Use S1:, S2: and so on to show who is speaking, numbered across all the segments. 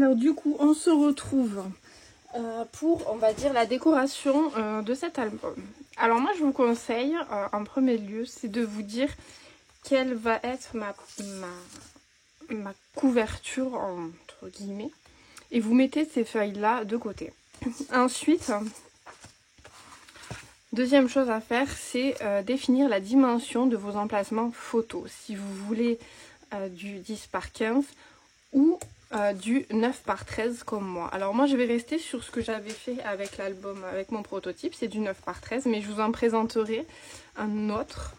S1: Alors du coup, on se retrouve pour, on va dire, la décoration de cet album. Alors moi, je vous conseille, en premier lieu, c'est de vous dire quelle va être ma couverture, entre guillemets. Et vous mettez ces feuilles-là de côté. Ensuite, deuxième chose à faire, c'est définir la dimension de vos emplacements photos. Si vous voulez du 10 par 15 ou du 9 par 13 comme moi. Alors moi je vais rester sur ce que j'avais fait avec l'album, avec mon prototype, c'est du 9 par 13, mais je vous en présenterai un autre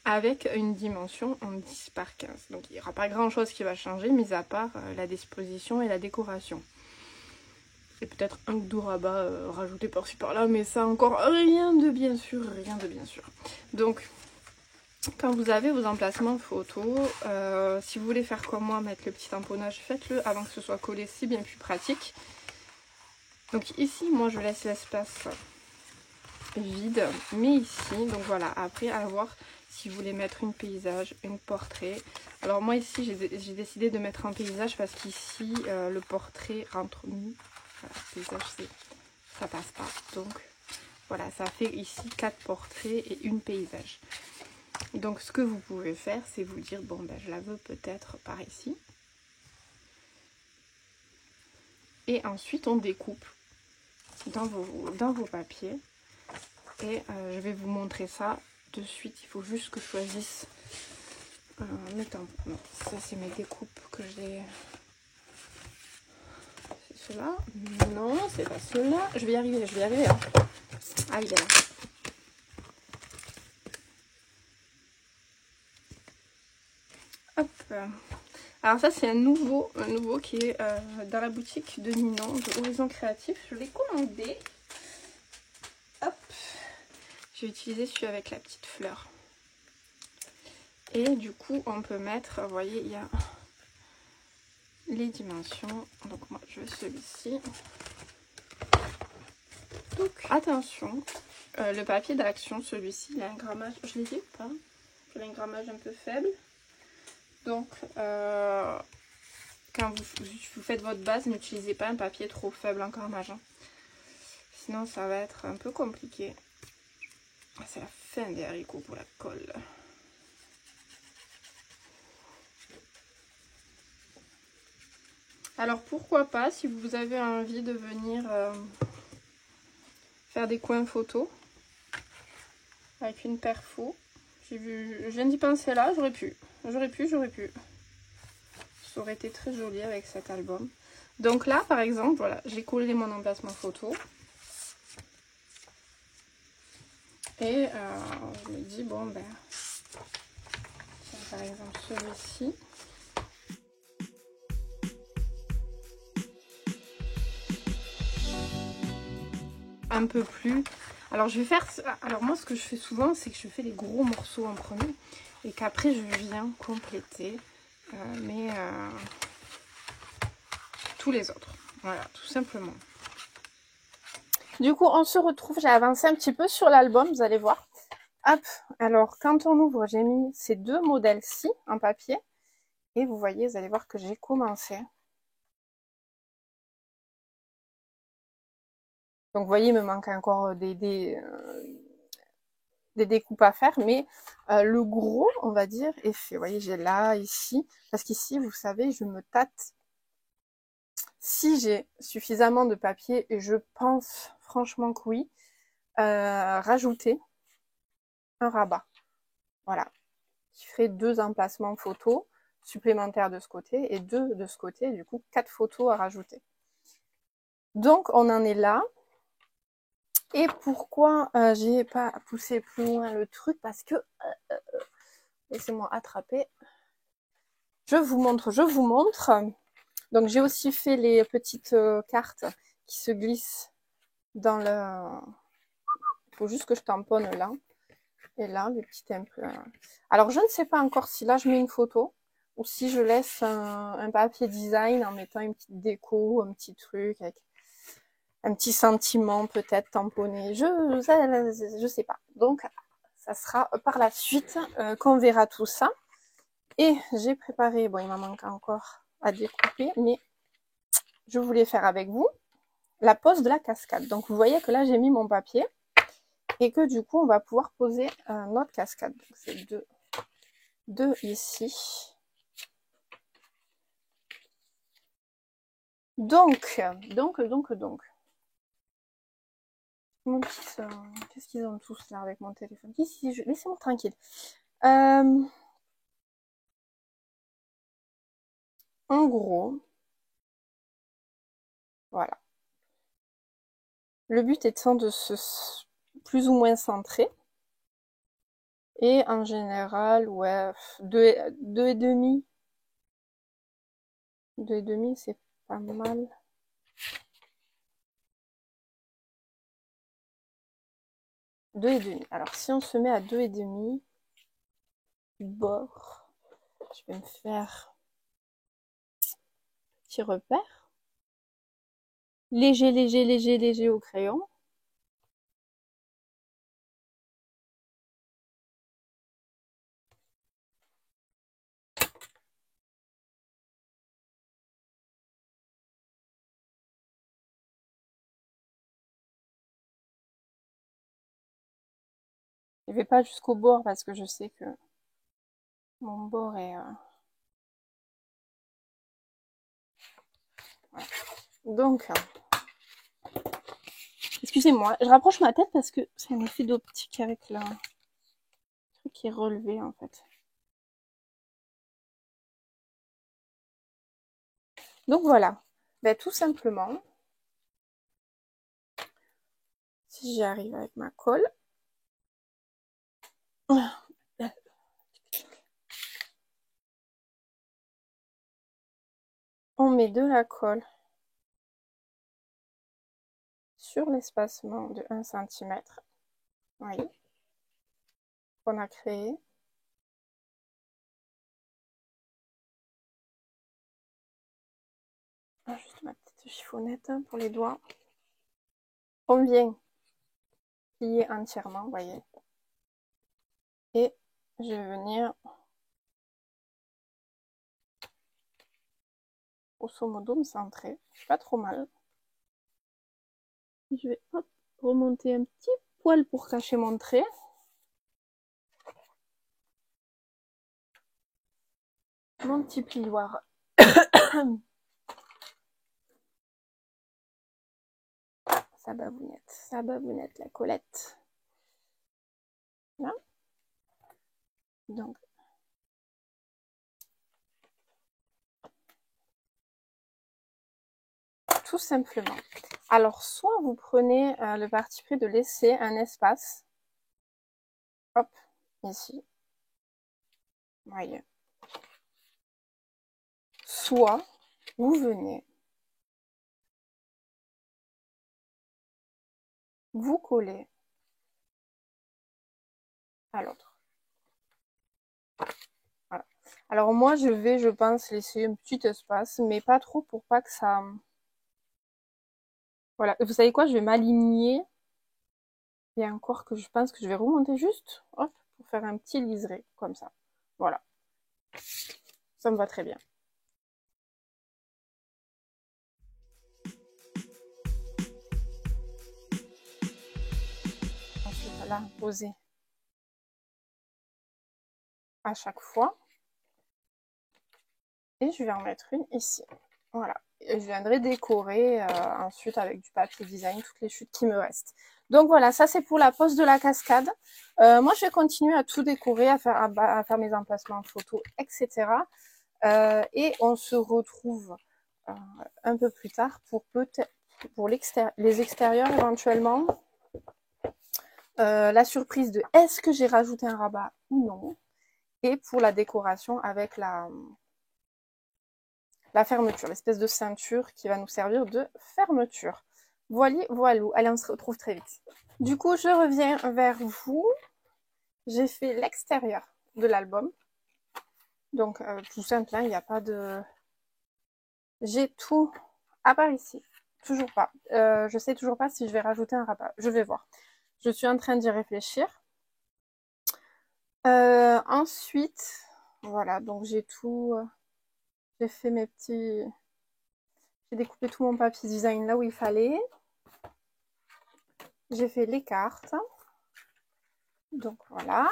S1: avec une dimension en 10 par 15. Donc il n'y aura pas grand chose qui va changer, mis à part la disposition et la décoration. Et peut-être un ou deux rabats rajoutés par-ci par-là, mais ça encore rien de bien sûr, rien de bien sûr. Donc quand vous avez vos emplacements photos, si vous voulez faire comme moi, mettre le petit tamponnage, faites-le avant que ce soit collé, c'est bien plus pratique. Donc ici, moi je laisse l'espace vide, mais ici, donc voilà, après à voir si vous voulez mettre une paysage, une portrait. Alors moi ici, j'ai décidé de mettre un paysage parce qu'ici, le portrait rentre mieux. Voilà, paysage, ça passe pas. Donc voilà, ça fait ici 4 portraits et une paysage. Donc ce que vous pouvez faire, c'est vous dire, bon ben je la veux peut-être par ici. Et ensuite on découpe dans vos papiers. Et je vais vous montrer ça de suite. Il faut juste que je choisisse mes tampons. Non, ça c'est mes découpes que j'ai. C'est cela. Non, c'est pas cela. Je vais y arriver, je vais y arriver. Hein. Ah, il est là. Hop. Alors ça c'est un nouveau qui est dans la boutique de Ninon, de Horizon Créatif. Je l'ai commandé. Hop. J'ai utilisé celui avec la petite fleur. Et du coup on peut mettre, vous voyez, il y a les dimensions. Donc moi je veux celui-ci. Donc attention, le papier d'action, celui-ci, il a un grammage, je l'ai dit ou pas? Il a un grammage un peu faible. Donc quand vous faites votre base, n'utilisez pas un papier trop faible en grammage. Hein. Sinon ça va être un peu compliqué. C'est la fin des haricots pour la colle. Alors pourquoi pas, si vous avez envie de venir faire des coins photos avec une perfo. Je viens d'y penser là, j'aurais pu. Ça aurait été très joli avec cet album. Donc là, par exemple, voilà, j'ai collé mon emplacement photo. Et je me dis, bon ben, par exemple celui-ci. Un peu plus. Alors je vais faire. Alors moi ce que je fais souvent, c'est que je fais les gros morceaux en premier et qu'après je viens compléter tous les autres. Voilà, tout simplement. Du coup, on se retrouve. J'ai avancé un petit peu sur l'album, vous allez voir. Hop. Alors quand on ouvre, j'ai mis ces deux modèles-ci en papier et vous voyez, vous allez voir que j'ai commencé. Donc vous voyez, il me manque encore des découpes à faire, mais le gros, on va dire, est fait. Vous voyez, j'ai là, ici, parce qu'ici, vous savez, je me tâte. Si j'ai suffisamment de papier, et je pense franchement que oui, rajouter un rabat. Voilà, qui ferait 2 emplacements photos supplémentaires de ce côté et 2 de ce côté, du coup 4 photos à rajouter. Donc on en est là. Et pourquoi j'ai pas poussé plus loin le truc? Parce que laissez-moi attraper. Je vous montre. Donc j'ai aussi fait les petites cartes qui se glissent dans le... Il faut juste que je tamponne là. Et là, les petites imprimantes. Alors je ne sais pas encore si là je mets une photo ou si je laisse un papier design en mettant une petite déco, un petit truc avec un petit sentiment peut-être tamponné. Je sais pas. Donc ça sera par la suite qu'on verra tout ça. Et j'ai préparé, bon il m'en manque encore à découper, mais je voulais faire avec vous la pose de la cascade. Donc vous voyez que là j'ai mis mon papier et que du coup on va pouvoir poser notre cascade. C'est deux ici. Donc. Mon petit, qu'est-ce qu'ils ont tous là avec mon téléphone? Ici, laissez-moi tranquille. En gros, voilà. Le but étant de se plus ou moins centrer. Et en général, ouais, 2,5. 2,5, c'est pas mal. Deux et demi. Alors si on se met à 2,5 du bord, je vais me faire petit repère. Léger, léger, léger, léger au crayon. Je vais pas jusqu'au bord parce que je sais que mon bord est... Voilà. Donc, excusez-moi, je rapproche ma tête parce que c'est un effet d'optique avec le truc qui est relevé en fait. Donc voilà, ben, tout simplement, si j'y arrive avec ma colle, on met de la colle sur l'espacement de 1 cm, voyez, qu'on a créé. Juste ma petite chiffonnette pour les doigts. On vient plier entièrement, voyez. Et je vais venir grosso modo me centrer. Pas trop mal. Je vais hop, remonter un petit poil pour cacher mon trait. Mon petit plioir. sa babounette, la Colette. Là. Donc, tout simplement. Alors, soit vous prenez le parti pris de laisser un espace. Hop, ici. Voyez. Soit vous venez vous coller à l'autre. Voilà. Alors moi, je pense, laisser un petit espace, mais pas trop pour pas que ça... Voilà. Vous savez quoi? Je vais m'aligner. Il y a encore que je pense que je vais remonter juste, hop, pour faire un petit liseré, comme ça. Voilà. Ça me va très bien. Ensuite, là, poser à chaque fois. Et je vais en mettre une ici. Voilà. Et je viendrai décorer ensuite avec du papier design toutes les chutes qui me restent. Donc voilà, ça c'est pour la pose de la cascade. Moi je vais continuer à tout décorer, à faire mes emplacements photos, etc. Et on se retrouve un peu plus tard pour peut-être pour les extérieurs éventuellement. La surprise de est-ce que j'ai rajouté un rabat ou non. Et pour la décoration avec la fermeture, l'espèce de ceinture qui va nous servir de fermeture. Voilà, voilou. Allez, on se retrouve très vite. Du coup, je reviens vers vous. J'ai fait l'extérieur de l'album. Donc, tout simple, il n'y a pas de... J'ai tout, à part ici. Toujours pas. Je sais toujours pas si je vais rajouter un rabat. Je vais voir. Je suis en train d'y réfléchir. Ensuite, voilà, donc j'ai tout... J'ai fait mes petits J'ai découpé tout mon papier design là où il fallait. J'ai fait les cartes. Donc voilà.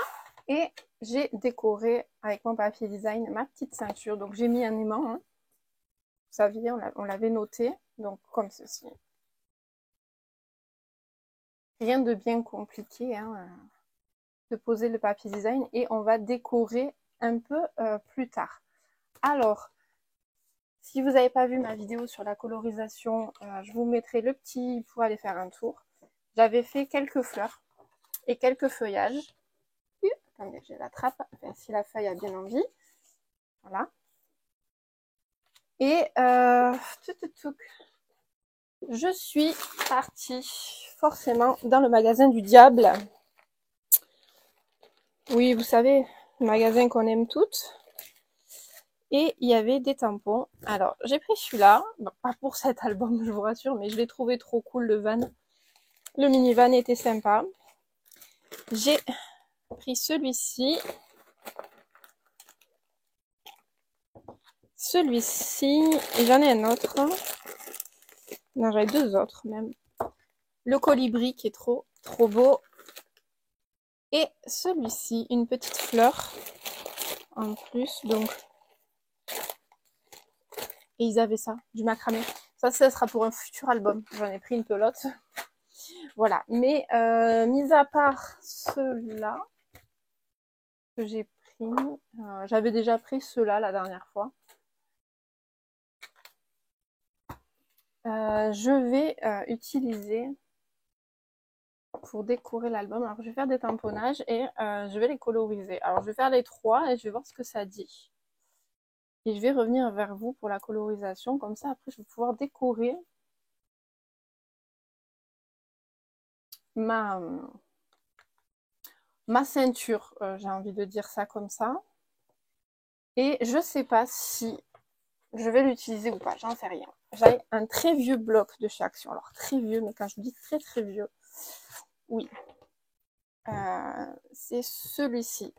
S1: Et j'ai décoré avec mon papier design ma petite ceinture. Donc j'ai mis un aimant. Hein. Vous saviez, on l'avait noté. Donc comme ceci. Rien de bien compliqué. Hein, de poser le papier design. Et on va décorer un peu plus tard. Alors, si vous n'avez pas vu ma vidéo sur la colorisation, je vous mettrai le petit pour aller faire un tour. J'avais fait quelques fleurs et quelques feuillages. Attendez, je l'attrape, si la feuille a bien envie. Voilà. Et je suis partie forcément dans le magasin du diable. Oui, vous savez, le magasin qu'on aime toutes. Et il y avait des tampons. Alors, j'ai pris celui-là. Bon, pas pour cet album, je vous rassure, mais je l'ai trouvé trop cool, le van. Le minivan était sympa. J'ai pris celui-ci. Celui-ci. Et j'en ai un autre. Non, j'en ai deux autres même. Le colibri qui est trop beau. Et celui-ci, une petite fleur en plus. Donc, et ils avaient ça, du macramé. Ça sera pour un futur album. J'en ai pris une pelote. Voilà. Mais mis à part ceux-là que j'ai pris, j'avais déjà pris ceux-là la dernière fois. Je vais utiliser pour décorer l'album. Alors, je vais faire des tamponnages et je vais les coloriser. Alors, je vais faire les trois et je vais voir ce que ça dit. Et je vais revenir vers vous pour la colorisation. Comme ça, après, je vais pouvoir décorer ma ceinture. J'ai envie de dire ça comme ça. Et je sais pas si je vais l'utiliser ou pas. J'en sais rien. J'ai un très vieux bloc de chez Action. Alors, très vieux, mais quand je dis très très vieux, oui. C'est celui-ci.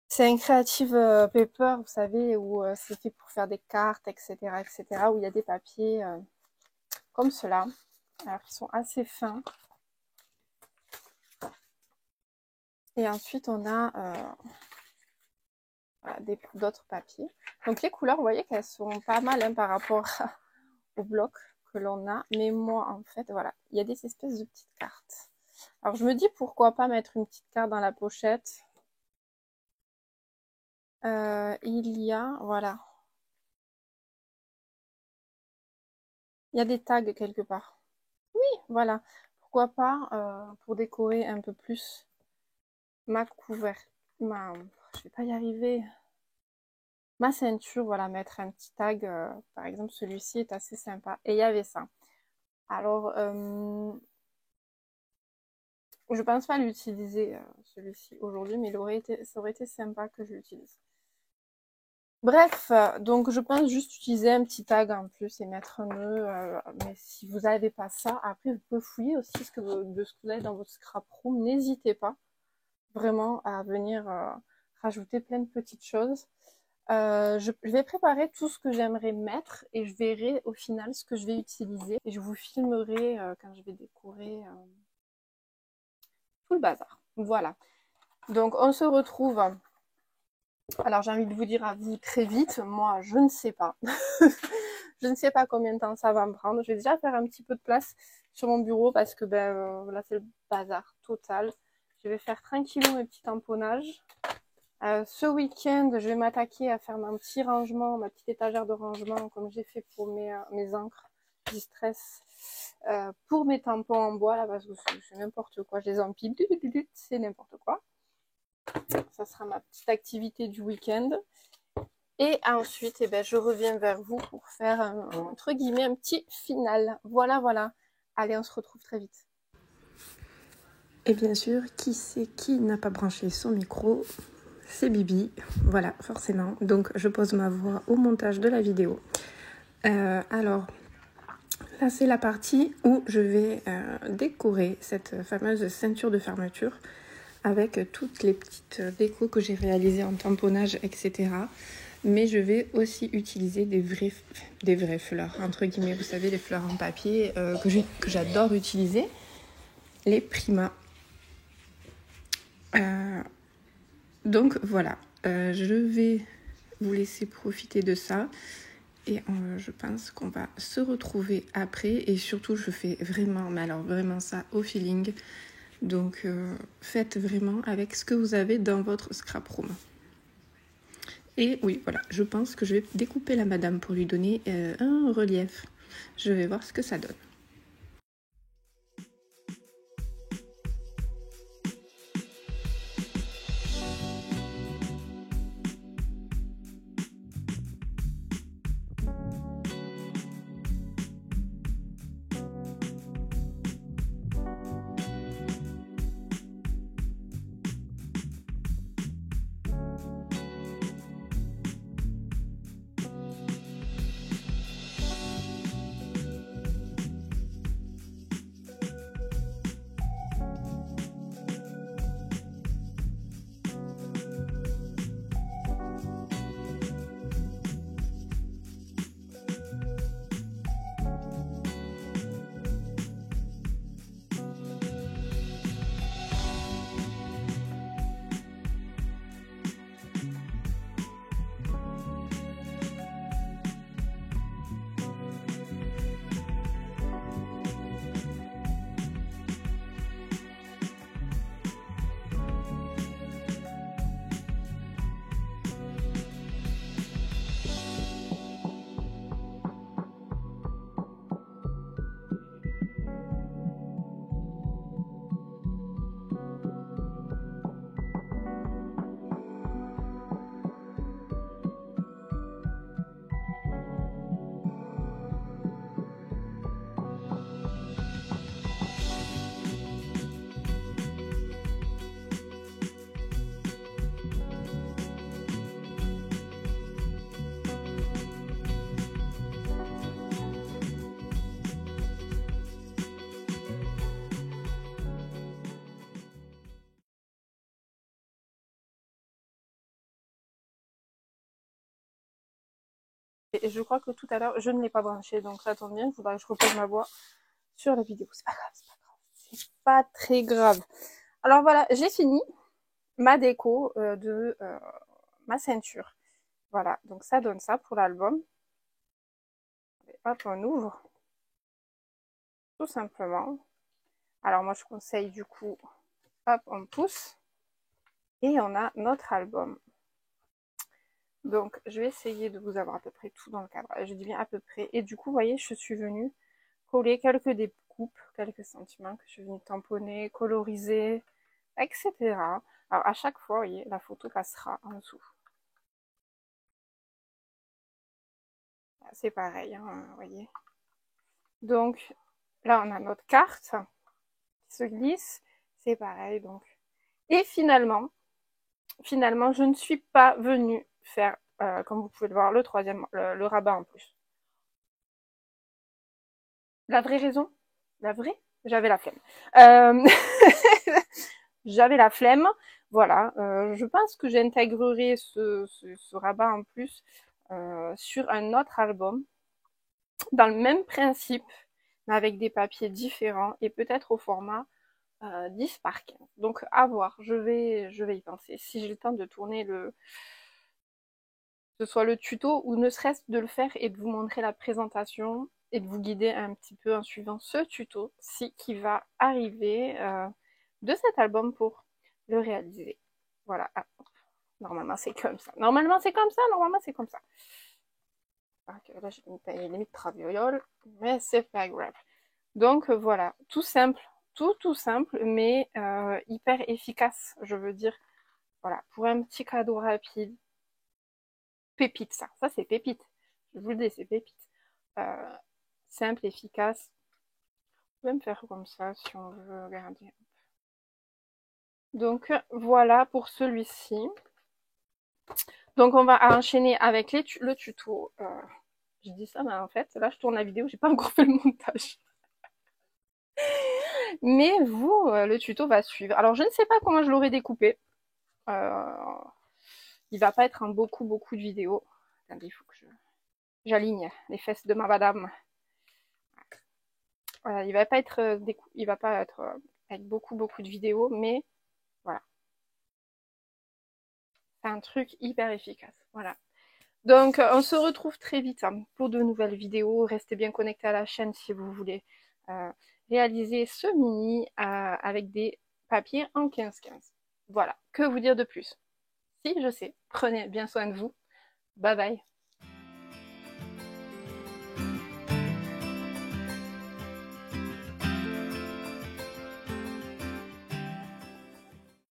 S1: C'est un Creative Paper, vous savez, où c'est fait pour faire des cartes, etc., etc., où il y a des papiers comme cela, alors qui sont assez fins. Et ensuite, on a voilà, d'autres papiers. Donc les couleurs, vous voyez qu'elles sont pas mal hein, par rapport au bloc que l'on a. Mais moi, en fait, voilà, il y a des espèces de petites cartes. Alors je me dis, pourquoi pas mettre une petite carte dans la pochette. Il y a, voilà. Il y a des tags quelque part. Oui, voilà. Pourquoi pas pour décorer un peu plus ma couverture. Je vais pas y arriver. Ma ceinture, voilà, mettre un petit tag. Par exemple, celui-ci est assez sympa. Et il y avait ça. Alors, je pense pas l'utiliser celui-ci aujourd'hui, mais ça aurait été sympa que je l'utilise. Bref, donc je pense juste utiliser un petit tag en plus et mettre un nœud. Mais si vous n'avez pas ça, après vous pouvez fouiller aussi de ce que vous avez dans votre scrap room. N'hésitez pas vraiment à venir rajouter plein de petites choses. Je vais préparer tout ce que j'aimerais mettre et je verrai au final ce que je vais utiliser. Et je vous filmerai quand je vais décorer tout le bazar. Voilà. Donc on se retrouve... Alors j'ai envie de vous dire à vous très vite, moi je ne sais pas. Je ne sais pas combien de temps ça va me prendre. Je vais déjà faire un petit peu de place sur mon bureau parce que là c'est le bazar total. Je vais faire tranquillement mes petits tamponnages. Ce week-end je vais m'attaquer à faire mon petit rangement, ma petite étagère de rangement comme j'ai fait pour mes encres Distress. Pour mes tampons en bois là parce que c'est n'importe quoi, je les empile, c'est n'importe quoi. Ça sera ma petite activité du week-end. Et ensuite, eh ben, je reviens vers vous pour faire, entre guillemets, un petit final. Voilà, voilà. Allez, on se retrouve très vite.
S2: Et bien sûr, qui c'est qui n'a pas branché son micro? C'est Bibi. Voilà, forcément. Donc, je pose ma voix au montage de la vidéo. Alors, là, c'est la partie où je vais décorer cette fameuse ceinture de fermeture avec toutes les petites décos que j'ai réalisées en tamponnage, etc. mais je vais aussi utiliser des vraies fleurs, entre guillemets, vous savez, les fleurs en papier que j'adore utiliser, les Prima. Donc voilà, je vais vous laisser profiter de ça et je pense qu'on va se retrouver après, et surtout je fais vraiment, mais alors vraiment ça au feeling, donc faites vraiment avec ce que vous avez dans votre scrap room. Et oui, voilà, je pense que je vais découper la madame pour lui donner un relief. Je vais voir ce que ça donne.
S1: Et je crois que tout à l'heure, je ne l'ai pas branché, donc ça tombe bien, il faudra que je repose ma voix sur la vidéo. C'est pas grave, c'est pas grave. C'est pas très grave. Alors voilà, j'ai fini ma déco de ma ceinture. Voilà, donc ça donne ça pour l'album. Hop, on ouvre. Tout simplement. Alors moi, je conseille du coup, hop, on pousse. Et on a notre album. Donc, je vais essayer de vous avoir à peu près tout dans le cadre. Je dis bien à peu près. Et du coup, vous voyez, je suis venue coller quelques découpes, quelques sentiments que je suis venue tamponner, coloriser, etc. Alors, à chaque fois, vous voyez, la photo passera en dessous. C'est pareil, hein, vous voyez. Donc, là, on a notre carte qui se glisse. C'est pareil, donc. Et finalement, je ne suis pas venue faire, comme vous pouvez le voir, le troisième, le rabat en plus. La vraie raison, j'avais la flemme. J'avais la flemme, voilà. Je pense que j'intégrerai ce rabat en plus sur un autre album, dans le même principe, mais avec des papiers différents et peut-être au format 10 par 15. Donc à voir, je vais y penser. Si j'ai le temps de tourner que ce soit le tuto ou ne serait-ce de le faire et de vous montrer la présentation et de vous guider un petit peu en suivant ce tuto qui va arriver de cet album pour le réaliser. Voilà. Ah, normalement c'est comme ça. Normalement c'est comme ça. Là j'ai une taille limite traviole, mais c'est pas grave. Donc voilà, tout simple, tout simple, mais hyper efficace, je veux dire. Voilà, pour un petit cadeau rapide. Pépite, ça c'est pépite. Je vous le dis, c'est pépite. Simple, efficace. On peut même faire comme ça si on veut regarder. Donc voilà pour celui-ci. Donc on va enchaîner avec le tuto. Je dis ça, mais en fait, là je tourne la vidéo, j'ai pas encore fait le montage. Mais vous, le tuto va suivre. Alors je ne sais pas comment je l'aurai découpé. Il va pas être en beaucoup de vidéos. Attendez, il faut que j'aligne les fesses de ma madame. Voilà, il va pas être avec beaucoup de vidéos, mais voilà, c'est un truc hyper efficace. Voilà. Donc, on se retrouve très vite hein, pour de nouvelles vidéos. Restez bien connectés à la chaîne si vous voulez réaliser ce mini avec des papiers en 15-15. Voilà, que vous dire de plus? Si, je sais, prenez bien soin de vous. Bye bye.